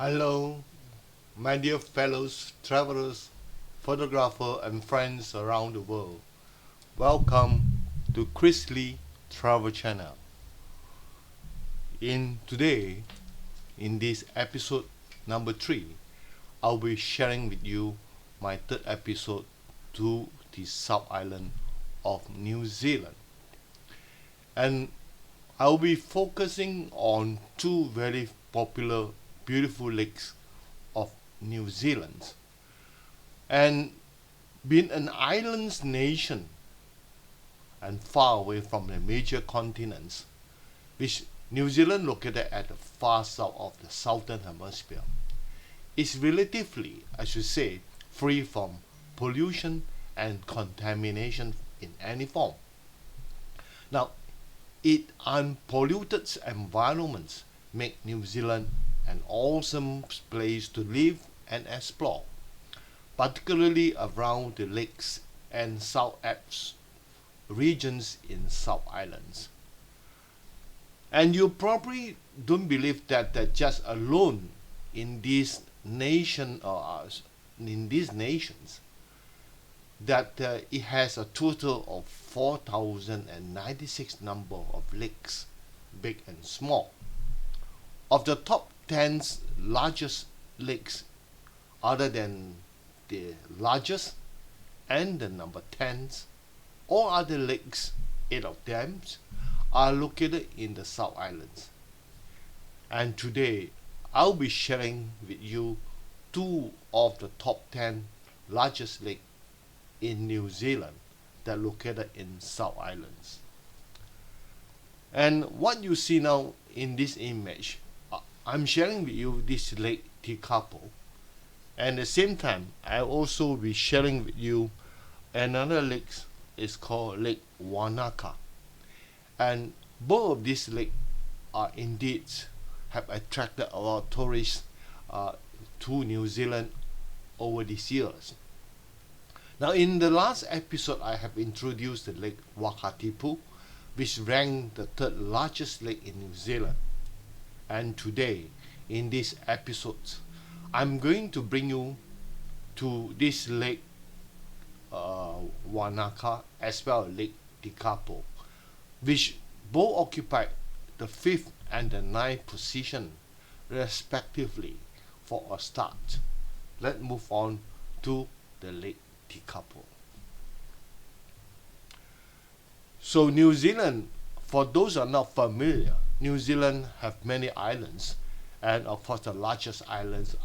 Hello, my dear fellows, travelers, photographers, and friends around the world. Welcome to Chris Lee Travel Channel. In this episode number 3, I'll be sharing with you my third episode to the South Island of New Zealand. And I'll be focusing on two very popular, beautiful lakes of New Zealand. And being an islands nation and far away from the major continents, which New Zealand located at the far south of the southern hemisphere, is relatively, I should say, free from pollution and contamination in any form. Now, its unpolluted environments make New Zealand an awesome place to live and explore, particularly around the lakes and South Alps regions in South Islands. And you probably don't believe that just alone in this nation or in these nations that it has a total of 4,096 number of lakes, big and small. Of the top 10 largest lakes, other than the largest and the number 10, all other lakes, 8 of them, are located in the South Islands. And today, I'll be sharing with you two of the top 10 largest lakes in New Zealand that are located in South Islands. And what you see now in this image, I'm sharing with you this Lake Tekapo. And at the same time, I also be sharing with you another lake is called Lake Wanaka. And both of these lakes are indeed have attracted a lot of tourists to New Zealand over these years. Now, in the last episode, I have introduced the Lake Wakatipu, which ranked the third largest lake in New Zealand. And today, in this episode, I'm going to bring you to this Lake Wanaka as well as Lake Tekapo, which both occupy the 5th and the 9th position respectively. For a start, let's move on to the Lake Tekapo. So New Zealand, for those who are not familiar, New Zealand have many islands, and of course the largest islands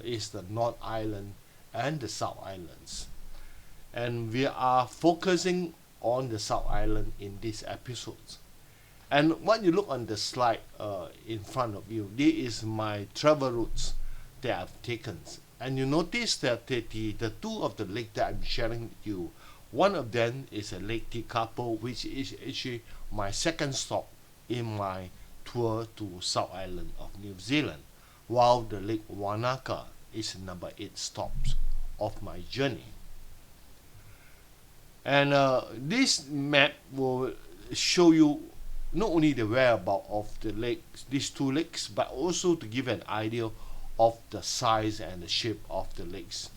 is the North Island and the South Islands. And we are focusing on the South Island in this episode. And when you look on the slide in front of you, this is my travel routes that I've taken. And you notice that the two of the lakes that I'm sharing with you, one of them is a Lake Tekapo, which is actually my second stop in my tour to South Island of New Zealand, while the Lake Wanaka is number 8 stops of my journey. And this map will show you not only the whereabouts of the lakes, these two lakes, but also to give an idea of the size and the shape of the lakes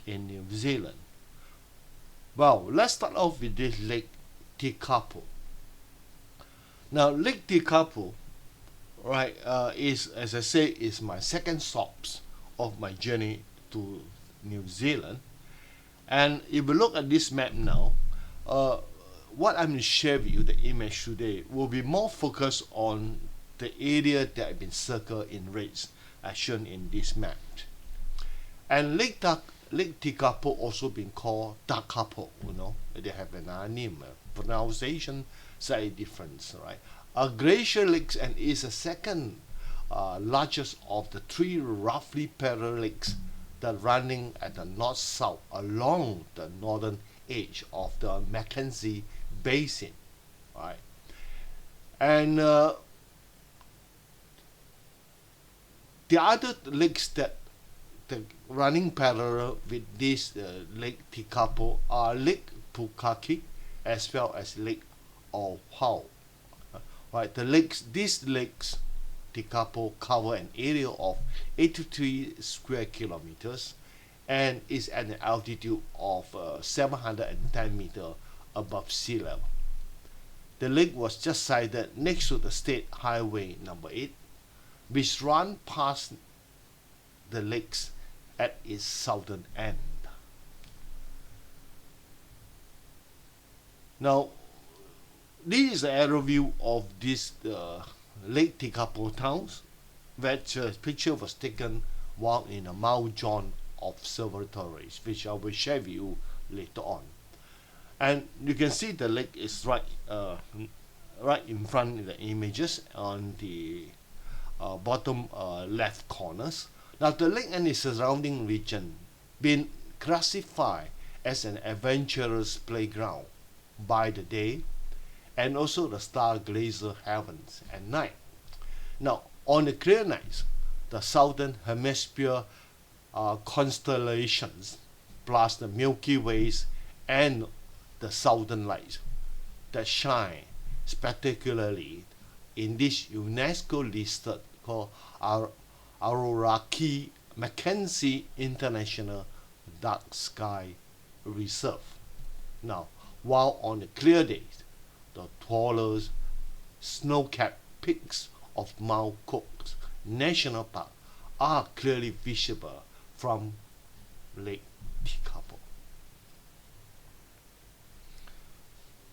in New Zealand. Well, let's start off with this Lake Tekapo. Now, Lake Tekapo, right, is, as I say, is my second stops of my journey to New Zealand. And if you look at this map now, what I'm going to share with you, the image today, will be more focused on the area that have been circled in reds as shown in this map. And Lake Tekapo also been called Takapo, they have another name, pronunciation slightly different, right? A glacial lake and is the second largest of the three roughly parallel lakes that running at the north-south along the northern edge of the Mackenzie Basin, right? And the other lakes that running parallel with this Lake Tekapo are Lake Pukaki as well as Lake Ohau. Right, these lakes Tekapo cover an area of 83 square kilometers and is at an altitude of 710 meters above sea level. The lake was just sited next to the State Highway number 8, which runs past the lakes at its southern end. Now, this is an aerial view of this Lake Tekapo towns, which picture was taken while in the Mount John Observatories, which I will share with you later on. And you can see the lake is right in front in the images on the bottom left corners. Now the lake and its surrounding region been classified as an adventurous playground by the day, and also the stargazer heavens at night. Now on the clear nights, the southern hemisphere constellations plus the Milky Ways and the southern lights that shine spectacularly in this UNESCO listed called Aoraki Mackenzie International Dark Sky Reserve. Now, while on the clear days, the taller snow-capped peaks of Mount Cook National Park are clearly visible from Lake Tekapo.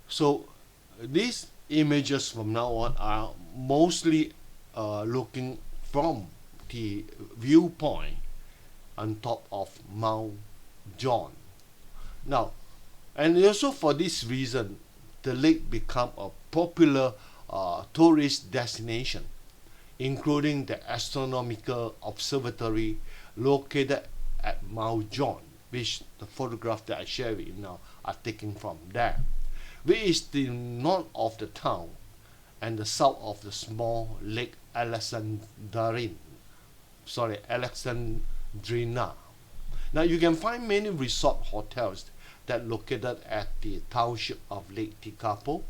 So these images from now on are mostly looking from the viewpoint on top of Mount John. Now, and also for this reason, the lake become a popular tourist destination, including the astronomical observatory located at Mount John, which the photograph that I share with you now are taken from there, which is the north of the town and the south of the small Lake Alexandrina. Now you can find many resort hotels that located at the township of Lake Tekapo,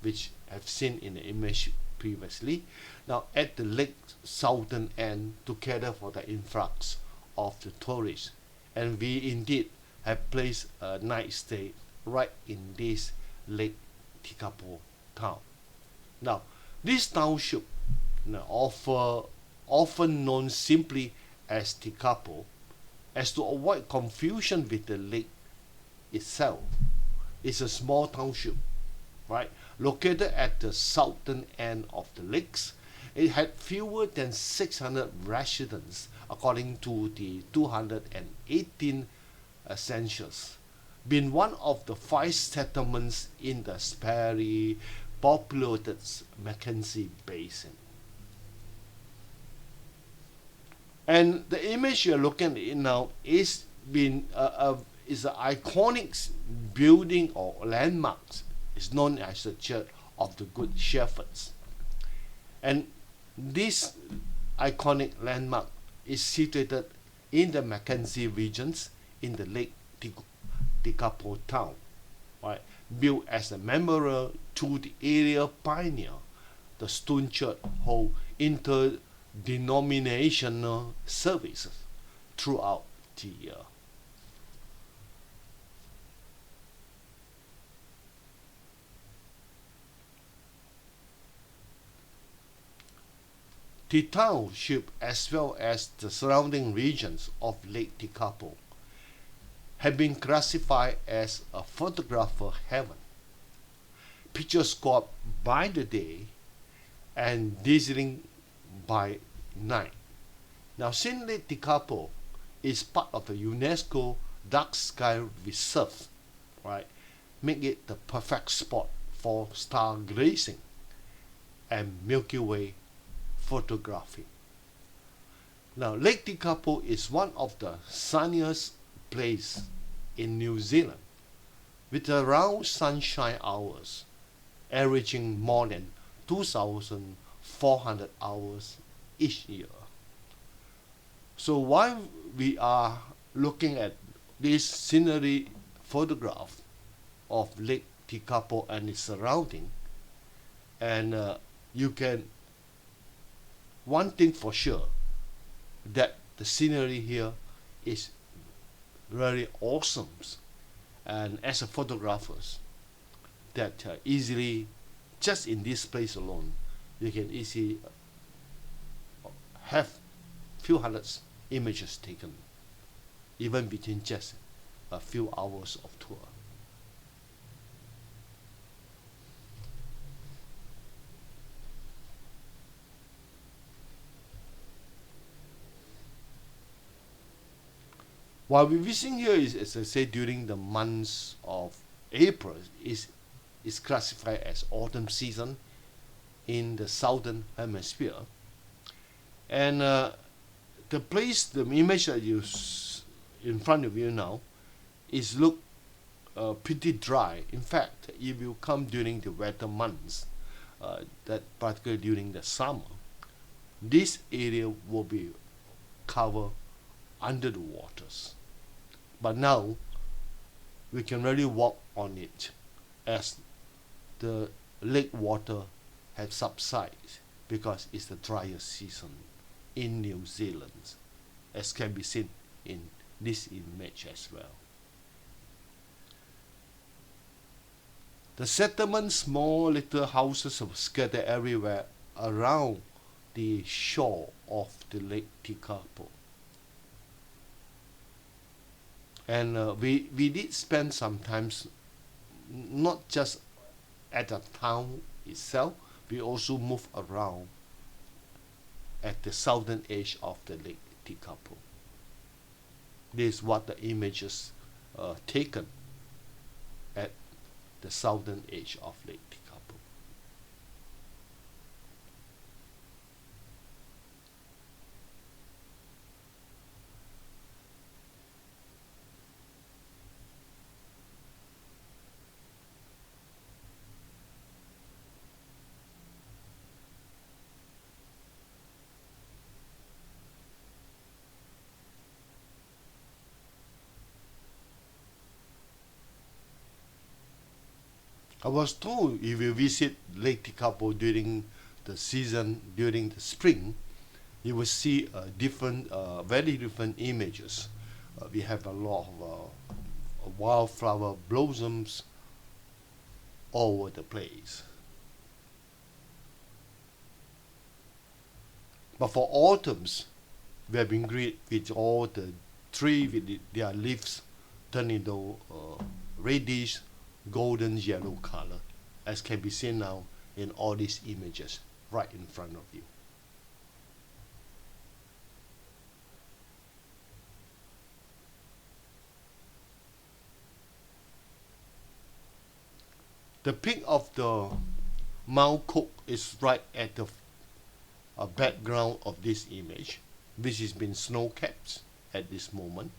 which I've seen in the image previously. Now at the lake's southern end to cater for the influx of the tourists, and we indeed have placed a night stay right in this Lake Tekapo town. Now this township, often known simply as Tekapo, as to avoid confusion with the lake itself, is a small township, right, located at the southern end of the lakes. It had fewer than 600 residents according to the 218 census, being one of the 5 settlements in the sparsely populated Mackenzie Basin. And the image you're looking at now is an iconic building or landmark. It's known as the Church of the Good Shepherds. And this iconic landmark is situated in the Mackenzie regions in the Lake Tekapo town, right? Built as a memorial to the area pioneer. The stone church hold interdenominational services throughout the year. The township, as well as the surrounding regions of Lake Tekapo, have been classified as a photographer heaven, picturesque by the day and dazzling by night. Now, since Lake Tekapo is part of the UNESCO Dark Sky Reserve, right, make it the perfect spot for stargazing and Milky Way photography. Now, Lake Tekapo is one of the sunniest places in New Zealand, with around sunshine hours averaging more than 2,400 hours each year. So while we are looking at this scenery photograph of Lake Tekapo and its surrounding, and you can one thing for sure, that the scenery here is really awesome, and as a photographers, that easily, just in this place alone, you can easily have few hundreds images taken, even between just a few hours of tour. While we're visiting here is, as I say, during the months of April, is classified as autumn season in the southern hemisphere, and the place, the image that you in front of you now, is look pretty dry. In fact, if you come during the wetter months, that particularly during the summer, this area will be covered under the waters. But now we can really walk on it as the lake water has subsided, because it's the drier season in New Zealand, as can be seen in this image as well. The settlement, small little houses are scattered everywhere around the shore of the Lake Tekapo. And we did spend some times not just at the town itself, we also moved around at the southern edge of the Lake Tekapo. This is what the images taken at the southern edge of Lake Tekapo. I was told if you visit Lake Tekapo during the season, during the spring, you will see very different images. We have a lot of wildflower blossoms all over the place. But for autumns, we have been great with all the trees with their leaves turning into reddish, golden yellow color, as can be seen now in all these images right in front of you. The peak of the Mount Cook is right at the background of this image, which has been snow-capped at this moment.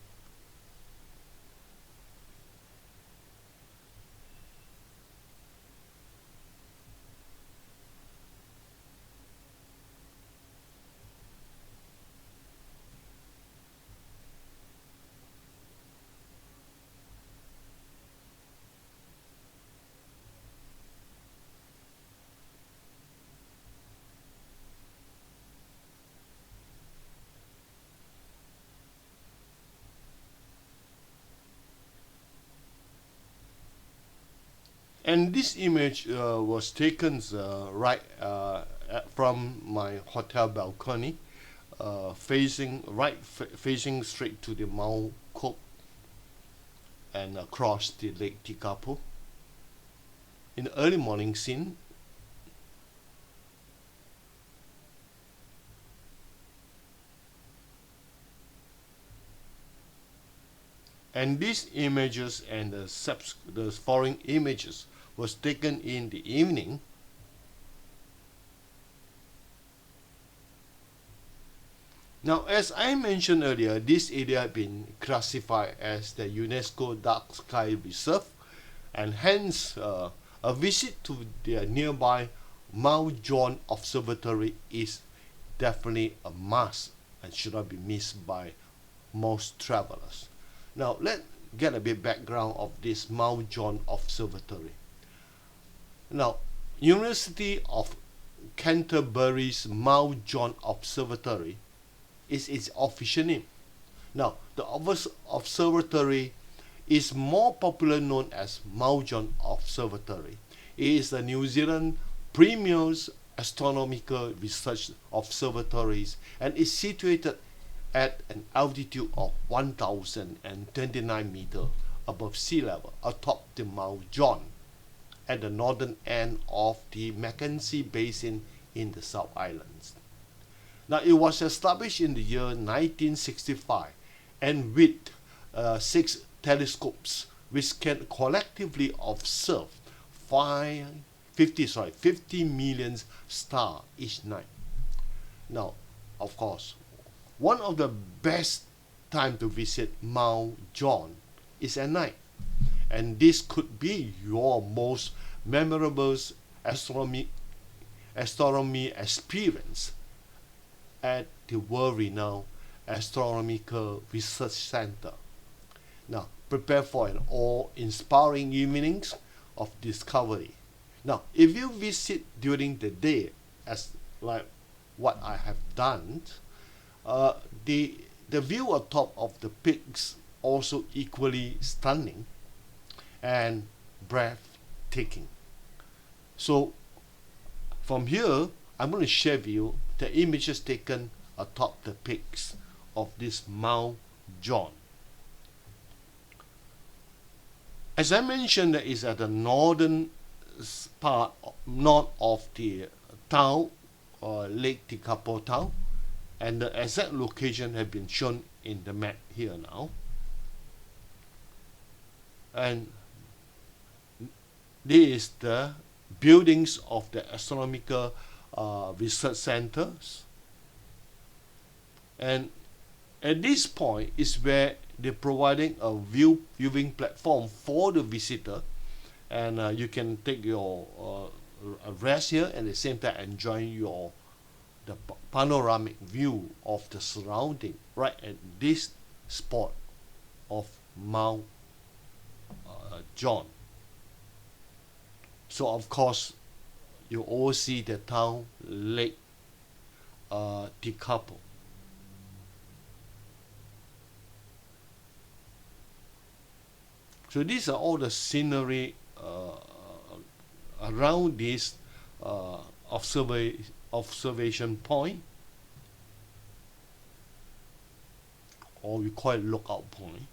And this image was taken right from my hotel balcony, facing straight to the Mount Cook and across the Lake Tekapo. In the early morning scene, and these images and the following images was taken in the evening. Now, as I mentioned earlier, this area has been classified as the UNESCO Dark Sky Reserve, and hence a visit to the nearby Mount John Observatory is definitely a must and should not be missed by most travelers. Now, let's get a bit background of this Mount John Observatory. Now, University of Canterbury's Mount John Observatory is its official name. Now, the observatory is more popularly known as Mount John Observatory. It is the New Zealand premier astronomical research observatories and is situated at an altitude of 1,029 meters above sea level atop the Mount John at the northern end of the Mackenzie Basin in the South Islands. Now, it was established in the year 1965 and with 6 telescopes which can collectively observe 50 million stars each night. Now, of course, one of the best time to visit Mount John is at night, and this could be your most memorable astronomy experience at the world-renowned Astronomical Research Center. Now, prepare for an awe-inspiring evenings of discovery. Now, if you visit during the day, as like what I have done, the view atop of the peaks also equally stunning and breathtaking. So, from here, I'm going to share with you the images taken atop the peaks of this Mount John. As I mentioned, that is at the northern part, north of the town, Lake Tekapo town, and the exact location have been shown in the map here now. And this is the buildings of the astronomical research centers, and at this point is where they're providing a viewing platform for the visitor, and you can take your rest here and at the same time enjoy the panoramic view of the surrounding right at this spot of Mount John. So of course you all see the town Lake Tekapo. So these are all the scenery around this observation point, or we call it lookout point.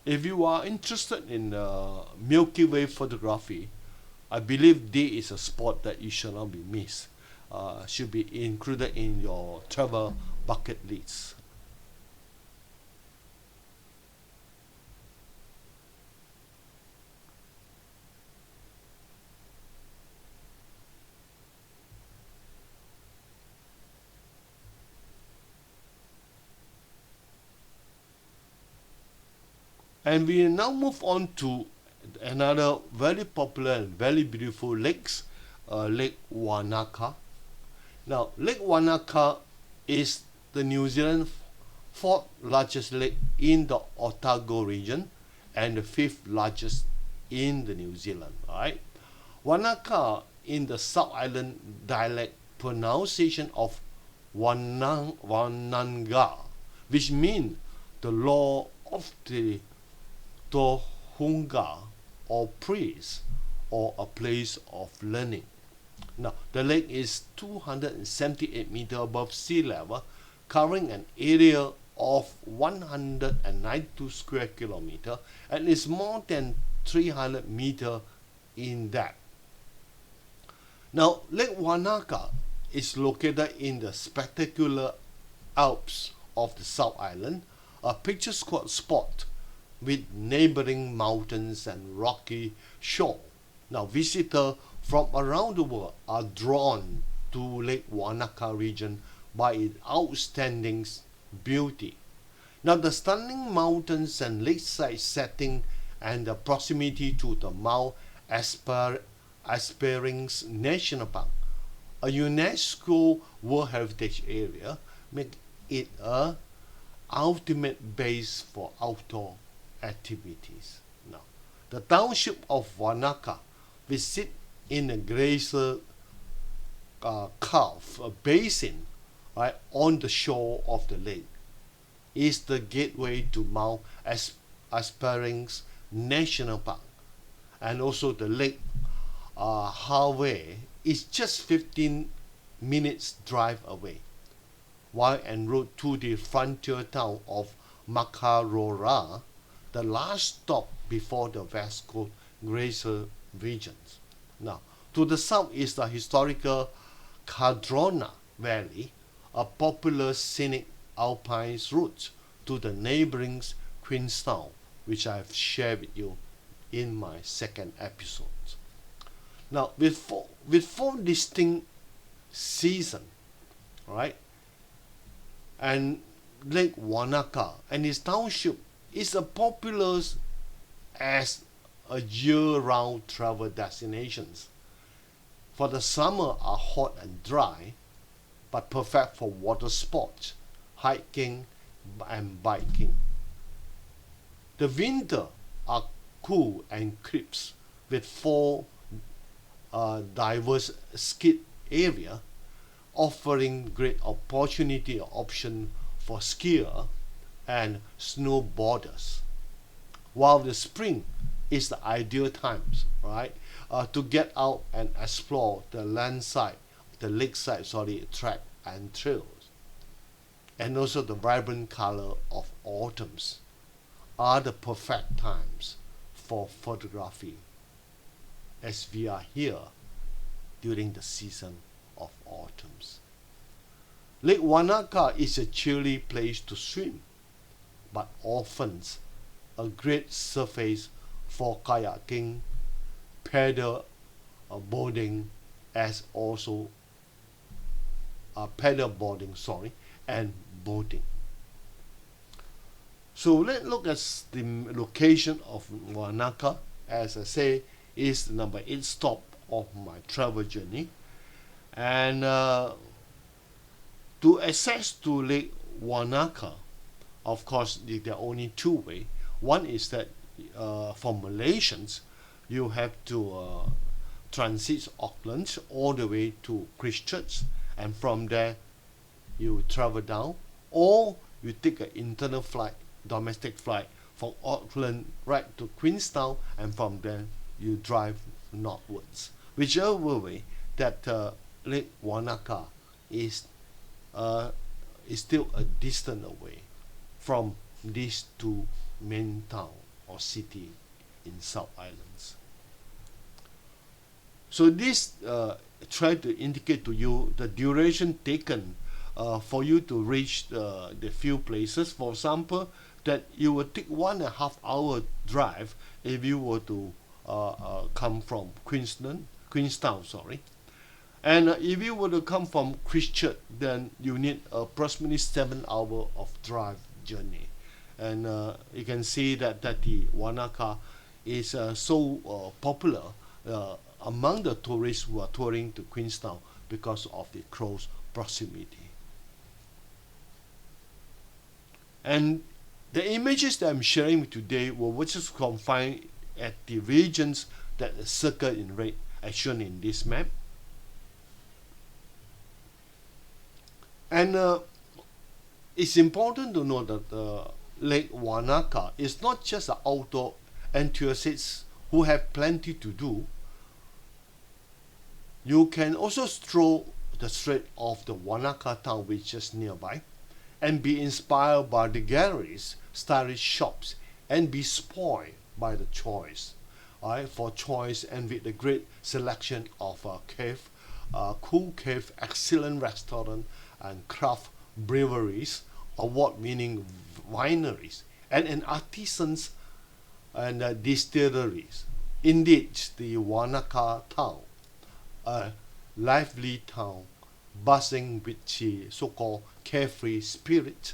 If you are interested in Milky Way photography, I believe this is a spot that you should not be missed. Should be included in your travel bucket list. And we now move on to another very popular and very beautiful lakes, Lake Wanaka. Now, Lake Wanaka is the New Zealand 4th largest lake in the Otago region and the 5th largest in the New Zealand. Right? Wanaka in the South Island dialect pronunciation of Wananga, which means the law of the Tohunga, or priest, or a place of learning. Now, the lake is 278 meters above sea level, covering an area of 192 square kilometers and is more than 300 meters in depth. Now, Lake Wanaka is located in the spectacular Alps of the South Island, a picturesque spot with neighboring mountains and rocky shore. Now, visitors from around the world are drawn to Lake Wanaka region by its outstanding beauty. Now, the stunning mountains and lakeside setting and the proximity to the Mount Aspar- Esperance National Park, a UNESCO World Heritage Area, make it a ultimate base for outdoor activities. Now, the township of Wanaka, which sit in the Glacier Calf Basin, right, on the shore of the lake, is the gateway to Mount Esperance National Park, and also the Lake Harvey is just 15 minutes drive away, while en route to the frontier town of Makarora, the last stop before the West Coast Glacier regions. Now, to the south is the historical Cardrona Valley, a popular scenic alpine route to the neighboring Queenstown, which I have shared with you in my second episode. Now, with four distinct seasons, right, and Lake Wanaka and its township is as popular as a year-round travel destinations. For the summer are hot and dry, but perfect for water sports, hiking, and biking. The winter are cool and crisp with four diverse ski area, offering great opportunity option for skier and snowboarders. While the spring is the ideal times, right, to get out and explore the lakeside, track and trails, and also the vibrant color of autumns are the perfect times for photography, as we are here during the season of autumns. Lake Wanaka is a chilly place to swim, but often a great surface for kayaking, paddle boarding, as also paddle boarding, and boating. So let's look at the location of Wanaka. As I say, is the number 8 stop of my travel journey, and to access to Lake Wanaka, of course, there are only two ways. One is that for Malaysians, you have to transit Auckland all the way to Christchurch, and from there you travel down, or you take an internal flight, domestic flight from Auckland right to Queenstown, and from there you drive northwards. Whichever way that Lake Wanaka is still a distance away from these two main town or city in South Islands. So this try to indicate to you the duration taken for you to reach the few places. For example, that you will take 1.5 hour drive if you were to come from Queenstown, and if you were to come from Christchurch, then you need approximately 7 hours of drive journey. And you can see that the Wanaka is so popular among the tourists who are touring to Queenstown because of the close proximity. And the images that I'm sharing today were just confined at the regions that are circled in red as shown in this map. And it's important to know that Lake Wanaka is not just an outdoor enthusiasts who have plenty to do. You can also stroll the street of the Wanaka town, which is nearby, and be inspired by the galleries, stylish shops, and be spoiled by the choice. For choice and with the great selection of cave, cool cave, excellent restaurant, and craft breweries, award-winning wineries, and artisans and distilleries. Indeed, the Wanaka town, a lively town, buzzing with the so-called carefree spirit.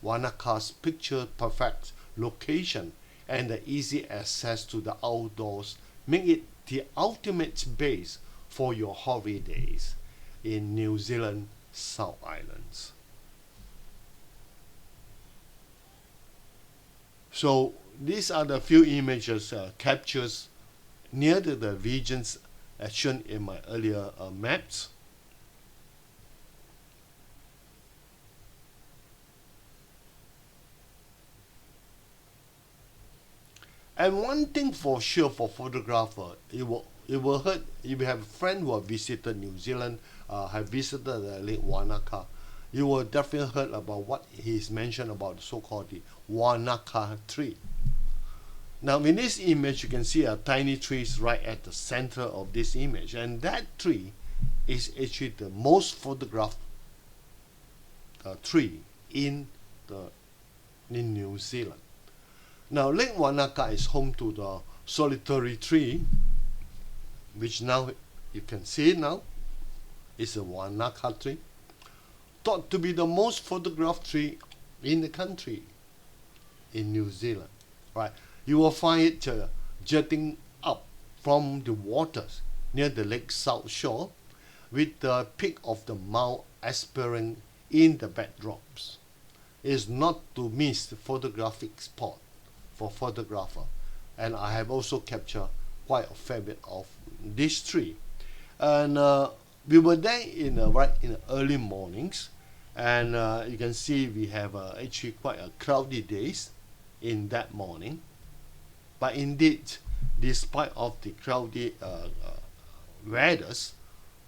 Wanaka's picture-perfect location and the easy access to the outdoors make it the ultimate base for your holidays in New Zealand South Islands. So these are the few images captures near to the regions as shown in my earlier maps. And one thing for sure for photographer, it will hurt if you have a friend who have visited New Zealand, have visited Lake Wanaka. You will definitely heard about what he's mentioned about the so-called the Wanaka tree. Now in this image you can see a tiny tree right at the center of this image, and that tree is actually the most photographed tree in New Zealand. Now Lake Wanaka is home to the solitary tree, which now you can see now is a Wanaka tree, thought to be the most photographed tree in the country in New Zealand. Right, you will find it jutting up from the waters near the lake south shore, with the peak of the Mount Esperance in the backdrops. It is not to miss the photographic spot for photographer, and I have also captured quite a fair bit of this tree. And we were there right in the early mornings, and you can see we have actually quite a cloudy days in that morning. But indeed, despite of the cloudy weathers,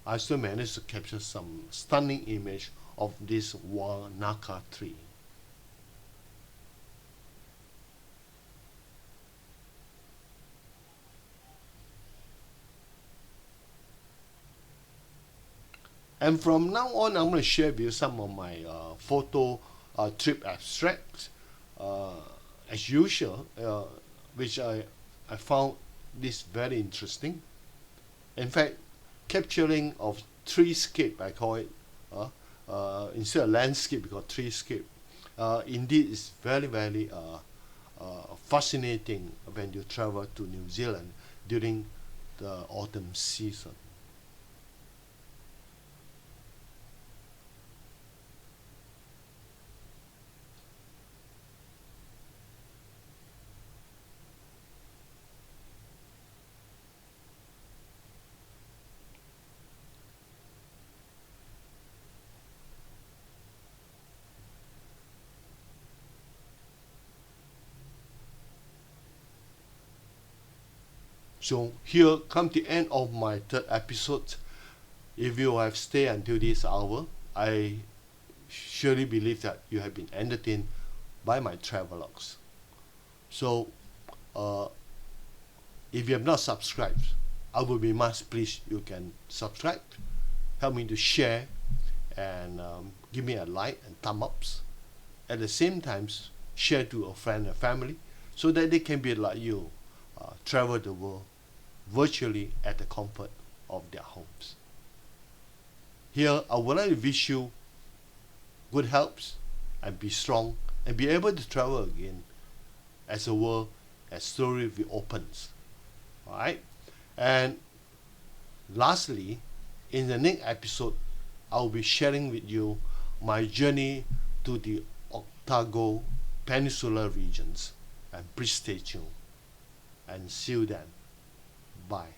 I still managed to capture some stunning image of this Wanaka tree. And from now on, I'm going to share with you some of my photo trip abstracts, as usual, which I found this very interesting. In fact, capturing of treescape, I call it, instead of landscape, we call it treescape. Indeed, it's very, very fascinating when you travel to New Zealand during the autumn season. So here come the end of my third episode. If you have stayed until this hour, I surely believe that you have been entertained by my travelogues. So if you have not subscribed, I will be much pleased you can subscribe. Help me to share and give me a like and thumb ups. At the same time, share to a friend and family so that they can be like you, travel the world virtually at the comfort of their homes. Here, I would like to wish you good health and be strong and be able to travel again as the world as slowly reopens. Alright? And lastly, in the next episode, I'll be sharing with you my journey to the Otago Peninsula regions. And please stay tuned. And see you then. Bye.